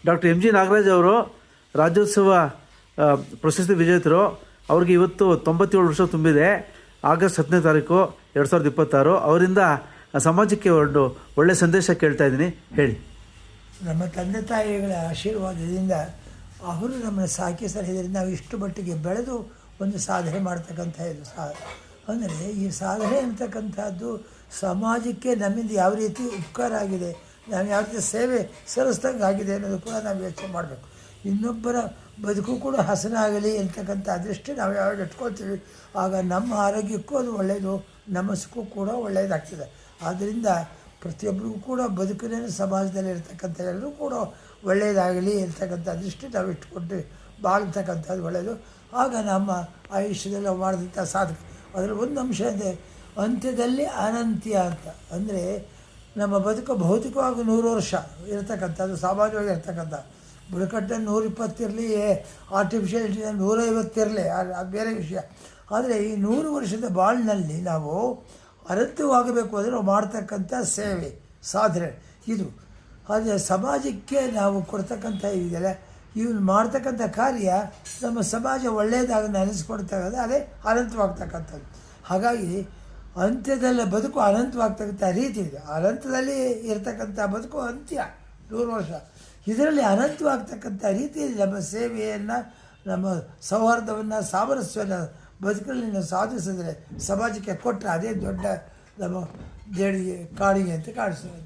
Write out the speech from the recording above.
Doctor M G Nagaraj ಅವರು ರಾಜ್ಯೋತ್ಸವ ಪ್ರಶಸ್ತಿ ವಿಜೇತರು. ಅವ್ರಿಗೆ ಇವತ್ತು 97 ವರ್ಷ ತುಂಬಿದೆ. ಆಗಸ್ಟ್ 10ನೇ ತಾರೀಕು 2026. ಅವರಿಂದ ಸಮಾಜಕ್ಕೆ ಒಂದು ಒಳ್ಳೆಯ ಸಂದೇಶ ಕೇಳ್ತಾ ಇದ್ದೀನಿ, ಹೇಳಿ. ನಮ್ಮ ತಂದೆ ತಾಯಿಗಳ ಆಶೀರ್ವಾದದಿಂದ ಅವರು ನಮ್ಮನ್ನು ಸಾಕಿ ಸಲಹಿದ್ದರಿಂದ ನಾವು ಇಷ್ಟು ಮಟ್ಟಿಗೆ ಬೆಳೆದು ಒಂದು ಸಾಧನೆ ಮಾಡ್ತಕ್ಕಂಥ ಇದು ಅಂದರೆ ಈ ಸಾಧನೆ ಅಂತಕ್ಕಂಥದ್ದು ಸಮಾಜಕ್ಕೆ ನಮ್ಮಿಂದ ಯಾವ ರೀತಿ ಉಪಕಾರ ಆಗಿದೆ, ನಾವು ಯಾವ ರೀತಿ ಸೇವೆ ಸಲ್ಲಿಸ್ದಂಗೆ ಆಗಿದೆ ಅನ್ನೋದು ಕೂಡ ನಾವು ಯೋಚನೆ ಮಾಡಬೇಕು. ಇನ್ನೊಬ್ಬರ ಬದುಕು ಕೂಡ ಹಸನಾಗಲಿ ಅಂತಕ್ಕಂಥ ದೃಷ್ಟಿ ನಾವು ಯಾವಾಗ ಇಟ್ಕೊಳ್ತೀವಿ, ಆಗ ನಮ್ಮ ಆರೋಗ್ಯಕ್ಕೂ ಅದು ಒಳ್ಳೆಯದು, ನಮ್ಮ ಸುಖಕ್ಕೂ ಕೂಡ ಒಳ್ಳೆಯದಾಗ್ತದೆ. ಆದ್ದರಿಂದ ಪ್ರತಿಯೊಬ್ಬರಿಗೂ ಕೂಡ ಬದುಕಿನ ಸಮಾಜದಲ್ಲಿ ಇರ್ತಕ್ಕಂಥ ಎಲ್ಲರೂ ಕೂಡ ಒಳ್ಳೆಯದಾಗಲಿ ಅಂತಕ್ಕಂಥ ದೃಷ್ಟಿ ನಾವು ಇಟ್ಕೊಂಡು ಬಾಳ್ತಕ್ಕಂಥದ್ದು ಒಳ್ಳೆಯದು. ಆಗ ನಮ್ಮ ಆಯುಷ್ಯದಲ್ಲಿ ನಾವು ಮಾಡಿದಂಥ ಸಾಧಕ ಅದರಲ್ಲಿ ಒಂದು ಅಂಶ ಇದೆ, ಅಂತ್ಯದಲ್ಲಿ ಅನಂತ್ಯ ಅಂತ. ಅಂದರೆ ನಮ್ಮ ಬದುಕು ಭೌತಿಕವಾಗಿ 100 ವರ್ಷ ಇರತಕ್ಕಂಥದ್ದು ಸಾಮಾನ್ಯವಾಗಿ ಇರ್ತಕ್ಕಂಥ. ಬುಡಕಟ್ಟೆ 120 ಇರಲಿ, ಆರ್ಟಿಫಿಷಿಯಲ್ 150 ಇರಲಿ, ಅದು ಬೇರೆ ವಿಷಯ. ಆದರೆ ಈ 100 ವರ್ಷದ ಬಾಳಿನಲ್ಲಿ ನಾವು ಅನಂತವಾಗಬೇಕು ಅಂದರೆ ನಾವು ಮಾಡ್ತಕ್ಕಂಥ ಸೇವೆ ಸಾಧನೆ ಇದು. ಆದರೆ ಸಮಾಜಕ್ಕೆ ನಾವು ಕೊಡ್ತಕ್ಕಂಥ ಇದೆಯಲ್ಲ, ಇವ್ನು ಮಾಡ್ತಕ್ಕಂಥ ಕಾರ್ಯ ನಮ್ಮ ಸಮಾಜ ಒಳ್ಳೆಯದಾಗಿ ನೆನೆಸ್ಕೊಡ್ತಕ್ಕಂಥ ಅದೇ ಅನಂತವಾಗ್ತಕ್ಕಂಥದ್ದು. ಹಾಗಾಗಿ ಅಂತ್ಯದಲ್ಲಿ ಬದುಕು ಅನಂತವಾಗ್ತಕ್ಕಂಥ ರೀತಿ ಇದೆ. ಅನಂತದಲ್ಲಿ ಇರ್ತಕ್ಕಂಥ ಬದುಕು ಅಂತ್ಯ 100 ವರ್ಷ. ಇದರಲ್ಲಿ ಅನಂತವಾಗ್ತಕ್ಕಂಥ ರೀತಿಯಲ್ಲಿ ನಮ್ಮ ಸೇವೆಯನ್ನು, ನಮ್ಮ ಸೌಹಾರ್ದವನ್ನು, ಸಾಮರಸ್ಯವನ್ನು ಬದುಕಲ್ಲಿ ನಾವು ಸಾಧಿಸಿದ್ರೆ, ಸಮಾಜಕ್ಕೆ ಕೊಟ್ಟರೆ ಅದೇ ದೊಡ್ಡ ನಮ್ಮ ದೇಣಿಗೆ ಕಾಣಿಗೆ ಅಂತ ಕಾಣಿಸ್ತದೆ.